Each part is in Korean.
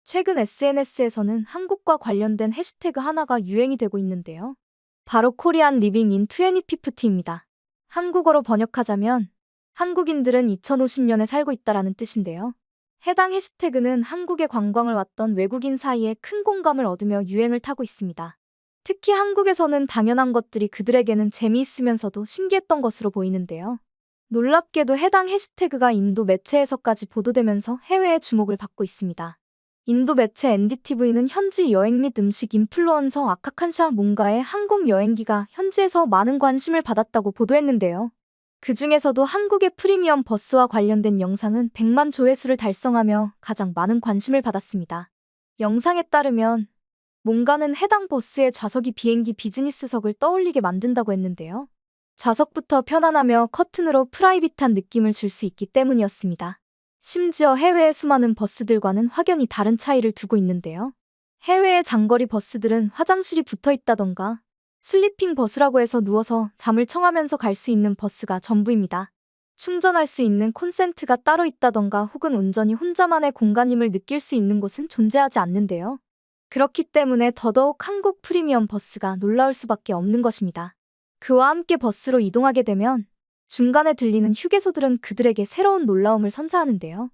최근 SNS에서는 한국과 관련된 해시태그 하나가 유행이 되고 있는데요. 바로 코리안 리빙 인 2050입니다. 한국어로 번역하자면 한국인들은 2050년에 살고 있다라는 뜻인데요. 해당 해시태그는 한국에 관광을 왔던 외국인 사이에 큰 공감을 얻으며 유행을 타고 있습니다. 특히 한국에서는 당연한 것들이 그들에게는 재미있으면서도 신기했던 것으로 보이는데요. 놀랍게도 해당 해시태그가 인도 매체에서까지 보도되면서 해외의 주목을 받고 있습니다. 인도 매체 NDTV는 현지 여행 및 음식 인플루언서 아카칸샤 몽가의 한국 여행기가 현지에서 많은 관심을 받았다고 보도했는데요. 그 중에서도 한국의 프리미엄 버스와 관련된 영상은 100만 조회수를 달성하며 가장 많은 관심을 받았습니다. 영상에 따르면 몽가는 해당 버스의 좌석이 비행기 비즈니스석을 떠올리게 만든다고 했는데요. 좌석부터 편안하며 커튼으로 프라이빗한 느낌을 줄 수 있기 때문이었습니다. 심지어 해외의 수많은 버스들과는 확연히 다른 차이를 두고 있는데요. 해외의 장거리 버스들은 화장실이 붙어 있다던가 슬리핑 버스라고 해서 누워서 잠을 청하면서 갈 수 있는 버스가 전부입니다. 충전할 수 있는 콘센트가 따로 있다던가 혹은 온전히 혼자만의 공간임을 느낄 수 있는 곳은 존재하지 않는데요. 그렇기 때문에 더더욱 한국 프리미엄 버스가 놀라울 수밖에 없는 것입니다. 그와 함께 버스로 이동하게 되면 중간에 들리는 휴게소들은 그들에게 새로운 놀라움을 선사하는데요.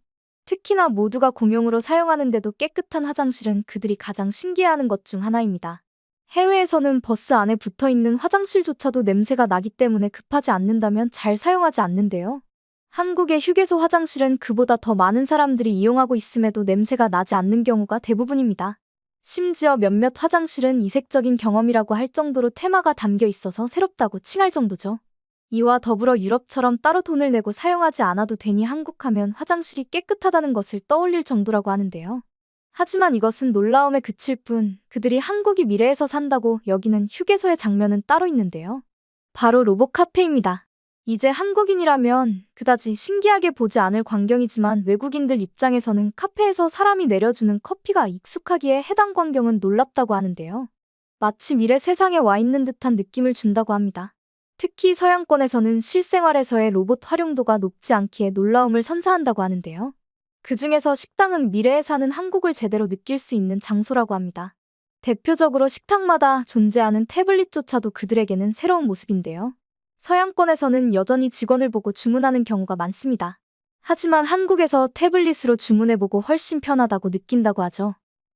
특히나 모두가 공용으로 사용하는데도 깨끗한 화장실은 그들이 가장 신기해하는 것 중 하나입니다. 해외에서는 버스 안에 붙어 있는 화장실조차도 냄새가 나기 때문에 급하지 않는다면 잘 사용하지 않는데요. 한국의 휴게소 화장실은 그보다 더 많은 사람들이 이용하고 있음에도 냄새가 나지 않는 경우가 대부분입니다. 심지어 몇몇 화장실은 이색적인 경험이라고 할 정도로 테마가 담겨 있어서 새롭다고 칭할 정도죠. 이와 더불어 유럽처럼 따로 돈을 내고 사용하지 않아도 되니 한국하면 화장실이 깨끗하다는 것을 떠올릴 정도라고 하는데요. 하지만 이것은 놀라움에 그칠 뿐 그들이 한국이 미래에서 산다고 여기는 휴게소의 장면은 따로 있는데요. 바로 로봇 카페입니다. 이제 한국인이라면 그다지 신기하게 보지 않을 광경이지만 외국인들 입장에서는 카페에서 사람이 내려주는 커피가 익숙하기에 해당 광경은 놀랍다고 하는데요. 마치 미래 세상에 와 있는 듯한 느낌을 준다고 합니다. 특히 서양권에서는 실생활에서의 로봇 활용도가 높지 않기에 놀라움을 선사한다고 하는데요. 그중에서 식당은 미래에 사는 한국을 제대로 느낄 수 있는 장소라고 합니다. 대표적으로 식탁마다 존재하는 태블릿조차도 그들에게는 새로운 모습인데요. 서양권에서는 여전히 직원을 보고 주문하는 경우가 많습니다. 하지만 한국에서 태블릿으로 주문해보고 훨씬 편하다고 느낀다고 하죠.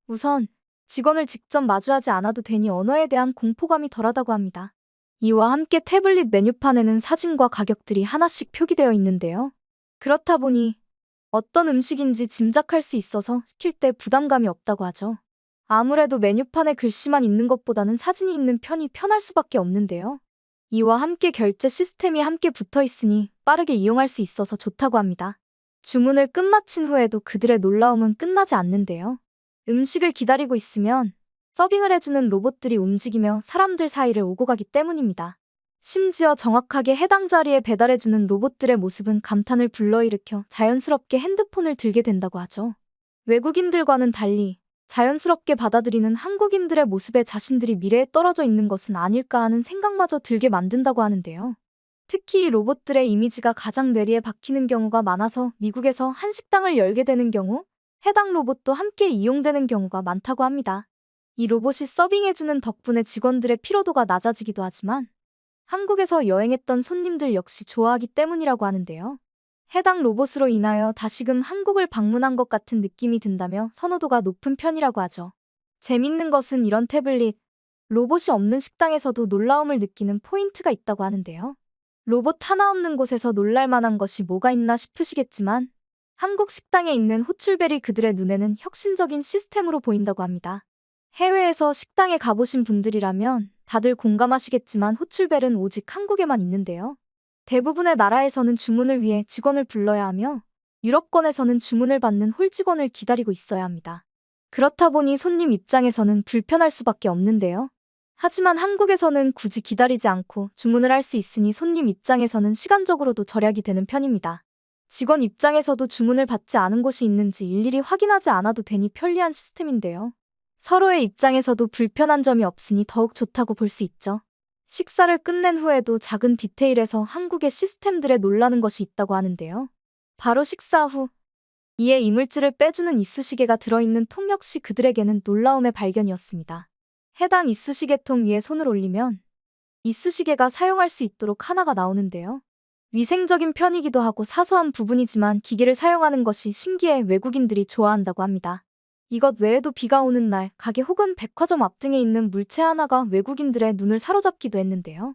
우선 직원을 직접 마주하지 않아도 되니 언어에 대한 공포감이 덜하다고 합니다. 이와 함께 태블릿 메뉴판에는 사진과 가격들이 하나씩 표기되어 있는데요. 그렇다 보니 어떤 음식인지 짐작할 수 있어서 시킬 때 부담감이 없다고 하죠. 아무래도 메뉴판에 글씨만 있는 것보다는 사진이 있는 편이 편할 수밖에 없는데요. 이와 함께 결제 시스템이 함께 붙어 있으니 빠르게 이용할 수 있어서 좋다고 합니다. 주문을 끝마친 후에도 그들의 놀라움은 끝나지 않는데요. 음식을 기다리고 있으면 서빙을 해주는 로봇들이 움직이며 사람들 사이를 오고 가기 때문입니다. 심지어 정확하게 해당 자리에 배달해주는 로봇들의 모습은 감탄을 불러일으켜 자연스럽게 핸드폰을 들게 된다고 하죠. 외국인들과는 달리 자연스럽게 받아들이는 한국인들의 모습에 자신들이 미래에 떨어져 있는 것은 아닐까 하는 생각마저 들게 만든다고 하는데요. 특히 이 로봇들의 이미지가 가장 뇌리에 박히는 경우가 많아서 미국에서 한식당을 열게 되는 경우 해당 로봇도 함께 이용되는 경우가 많다고 합니다. 이 로봇이 서빙해주는 덕분에 직원들의 피로도가 낮아지기도 하지만 한국에서 여행했던 손님들 역시 좋아하기 때문이라고 하는데요. 해당 로봇으로 인하여 다시금 한국을 방문한 것 같은 느낌이 든다며 선호도가 높은 편이라고 하죠. 재밌는 것은 이런 태블릿, 로봇이 없는 식당에서도 놀라움을 느끼는 포인트가 있다고 하는데요. 로봇 하나 없는 곳에서 놀랄 만한 것이 뭐가 있나 싶으시겠지만 한국 식당에 있는 호출벨이 그들의 눈에는 혁신적인 시스템으로 보인다고 합니다. 해외에서 식당에 가보신 분들이라면 다들 공감하시겠지만 호출벨은 오직 한국에만 있는데요. 대부분의 나라에서는 주문을 위해 직원을 불러야 하며 유럽권에서는 주문을 받는 홀 직원을 기다리고 있어야 합니다. 그렇다 보니 손님 입장에서는 불편할 수밖에 없는데요. 하지만 한국에서는 굳이 기다리지 않고 주문을 할 수 있으니 손님 입장에서는 시간적으로도 절약이 되는 편입니다. 직원 입장에서도 주문을 받지 않은 곳이 있는지 일일이 확인하지 않아도 되니 편리한 시스템인데요. 서로의 입장에서도 불편한 점이 없으니 더욱 좋다고 볼 수 있죠. 식사를 끝낸 후에도 작은 디테일에서 한국의 시스템들에 놀라는 것이 있다고 하는데요. 바로 식사 후 이에 이물질을 빼주는 이쑤시개가 들어있는 통 역시 그들에게는 놀라움의 발견이었습니다. 해당 이쑤시개통 위에 손을 올리면 이쑤시개가 사용할 수 있도록 하나가 나오는데요. 위생적인 편이기도 하고 사소한 부분이지만 기계를 사용하는 것이 신기해 외국인들이 좋아한다고 합니다. 이것 외에도 비가 오는 날 가게 혹은 백화점 앞등에 있는 물체 하나가 외국인들의 눈을 사로잡기도 했는데요.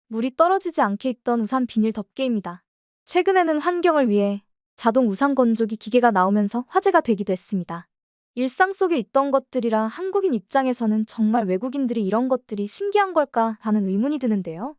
물이 떨어지지 않게 있던 우산 비닐 덮개입니다. 최근에는 환경을 위해 자동 우산 건조기 기계가 나오면서 화제가 되기도 했습니다. 일상 속에 있던 것들이라 한국인 입장에서는 정말 외국인들이 이런 것들이 신기한 걸까 하는 의문이 드는데요.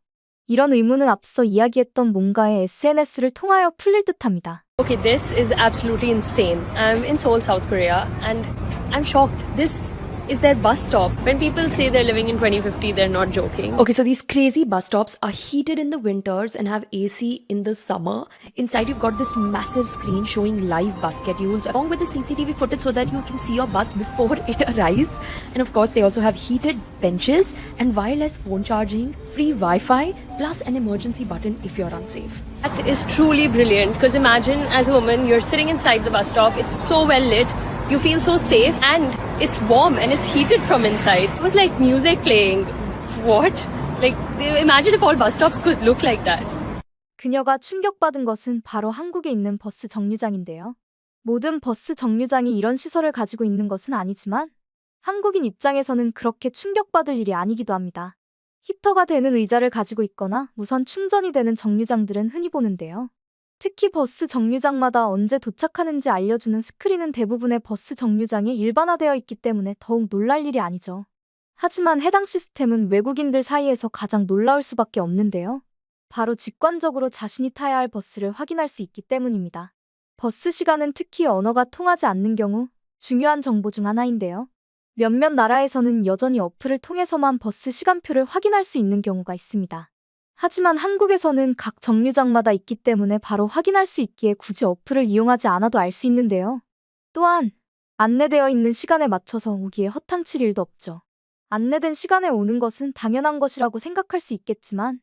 이런 의문은 앞서 이야기했던 뭔가의 SNS를 통하여 풀릴 듯합니다. Okay, this is absolutely insane. I'm in Seoul, South Korea, and I'm shocked. This is their bus stop. When people say they're living in 2050, they're not joking. Okay, so these crazy bus stops are heated in the winters and have AC in the summer. Inside, you've got this massive screen showing live bus schedules along with the CCTV footage so that you can see your bus before it arrives. And of course, they also have heated benches and wireless phone charging, free Wi-Fi, plus an emergency button if you're unsafe. That is truly brilliant because imagine as a woman, you're sitting inside the bus stop, it's so well lit, you feel so safe, and it's warm and it's heated from inside. It was like music playing. What? Like, imagine if all bus stops could look like that. 그녀가 충격받은 것은 바로 한국에 있는 버스 정류장인데요. 모든 버스 정류장이 이런 시설을 가지고 있는 것은 아니지만 한국인 입장에서는 그렇게 충격받을 일이 아니기도 합니다. 히터가 되는 의자를 가지고 있거나 무선 충전이 되는 정류장들은 흔히 보는데요. 특히 버스 정류장마다 언제 도착하는지 알려주는 스크린은 대부분의 버스 정류장에 일반화되어 있기 때문에 더욱 놀랄 일이 아니죠. 하지만 해당 시스템은 외국인들 사이에서 가장 놀라울 수밖에 없는데요. 바로 직관적으로 자신이 타야 할 버스를 확인할 수 있기 때문입니다. 버스 시간은 특히 언어가 통하지 않는 경우 중요한 정보 중 하나인데요. 몇몇 나라에서는 여전히 어플을 통해서만 버스 시간표를 확인할 수 있는 경우가 있습니다. 하지만 한국에서는 각 정류장마다 있기 때문에 바로 확인할 수 있기에 굳이 어플을 이용하지 않아도 알 수 있는데요. 또한 안내되어 있는 시간에 맞춰서 오기에 허탕칠 일도 없죠. 안내된 시간에 오는 것은 당연한 것이라고 생각할 수 있겠지만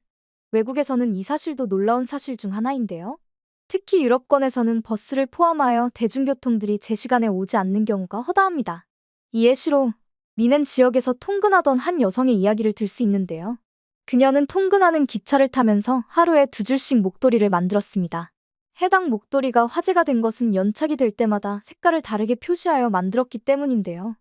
외국에서는 이 사실도 놀라운 사실 중 하나인데요. 특히 유럽권에서는 버스를 포함하여 대중교통들이 제 시간에 오지 않는 경우가 허다합니다. 이 예시로 미넨 지역에서 통근하던 한 여성의 이야기를 들 수 있는데요. 그녀는 통근하는 기차를 타면서 하루에 2줄씩 목도리를 만들었습니다. 해당 목도리가 화제가 된 것은 연착이 될 때마다 색깔을 다르게 표시하여 만들었기 때문인데요.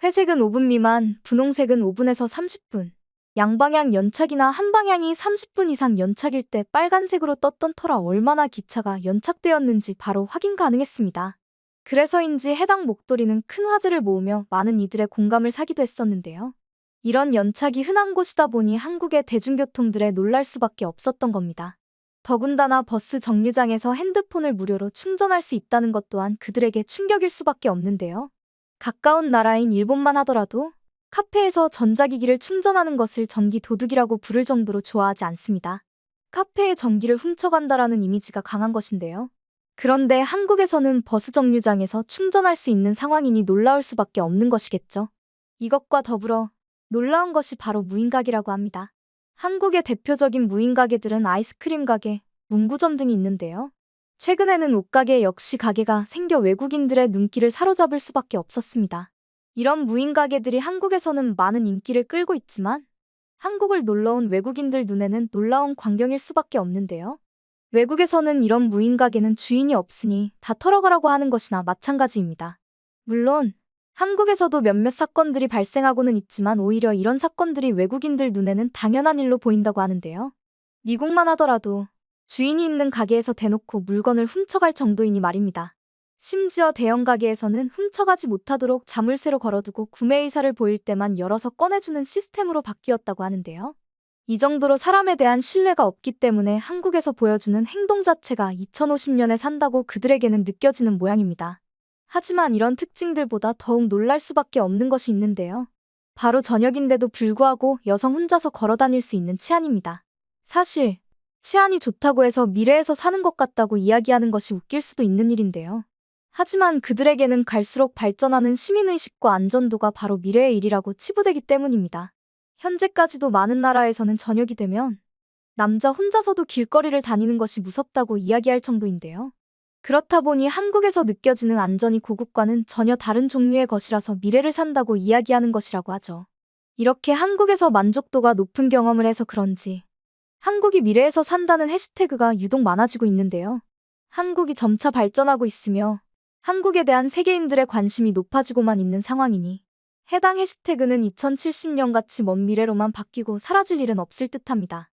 회색은 5분 미만, 분홍색은 5분에서 30분, 양방향 연착이나 한 방향이 30분 이상 연착일 때 빨간색으로 떴던 터라 얼마나 기차가 연착되었는지 바로 확인 가능했습니다. 그래서인지 해당 목도리는 큰 화제를 모으며 많은 이들의 공감을 사기도 했었는데요. 이런 연착이 흔한 곳이다 보니 한국의 대중교통들에 놀랄 수밖에 없었던 겁니다. 더군다나 버스 정류장에서 핸드폰을 무료로 충전할 수 있다는 것 또한 그들에게 충격일 수밖에 없는데요. 가까운 나라인 일본만 하더라도 카페에서 전자기기를 충전하는 것을 전기 도둑이라고 부를 정도로 좋아하지 않습니다. 카페에 전기를 훔쳐간다라는 이미지가 강한 것인데요. 그런데 한국에서는 버스 정류장에서 충전할 수 있는 상황이니 놀라울 수밖에 없는 것이겠죠. 이것과 더불어 놀라운 것이 바로 무인가게라고 합니다. 한국의 대표적인 무인가게들은 아이스크림 가게, 문구점 등이 있는데요. 최근에는 옷가게 역시 가게가 생겨 외국인들의 눈길을 사로잡을 수밖에 없었습니다. 이런 무인가게들이 한국에서는 많은 인기를 끌고 있지만 한국을 놀러온 외국인들 눈에는 놀라운 광경일 수밖에 없는데요. 외국에서는 이런 무인가게는 주인이 없으니 다 털어가라고 하는 것이나 마찬가지입니다. 물론 한국에서도 몇몇 사건들이 발생하고는 있지만 오히려 이런 사건들이 외국인들 눈에는 당연한 일로 보인다고 하는데요. 미국만 하더라도 주인이 있는 가게에서 대놓고 물건을 훔쳐갈 정도이니 말입니다. 심지어 대형 가게에서는 훔쳐가지 못하도록 자물쇠로 걸어두고 구매 의사를 보일 때만 열어서 꺼내주는 시스템으로 바뀌었다고 하는데요. 이 정도로 사람에 대한 신뢰가 없기 때문에 한국에서 보여주는 행동 자체가 2050년에 산다고 그들에게는 느껴지는 모양입니다. 하지만 이런 특징들보다 더욱 놀랄 수밖에 없는 것이 있는데요. 바로 저녁인데도 불구하고 여성 혼자서 걸어 다닐 수 있는 치안입니다. 사실 치안이 좋다고 해서 미래에서 사는 것 같다고 이야기하는 것이 웃길 수도 있는 일인데요. 하지만 그들에게는 갈수록 발전하는 시민의식과 안전도가 바로 미래의 일이라고 치부되기 때문입니다. 현재까지도 많은 나라에서는 저녁이 되면 남자 혼자서도 길거리를 다니는 것이 무섭다고 이야기할 정도인데요. 그렇다 보니 한국에서 느껴지는 안전이 고국과는 전혀 다른 종류의 것이라서 미래를 산다고 이야기하는 것이라고 하죠. 이렇게 한국에서 만족도가 높은 경험을 해서 그런지 한국이 미래에서 산다는 해시태그가 유독 많아지고 있는데요. 한국이 점차 발전하고 있으며 한국에 대한 세계인들의 관심이 높아지고만 있는 상황이니 해당 해시태그는 2070년 같이 먼 미래로만 바뀌고 사라질 일은 없을 듯합니다.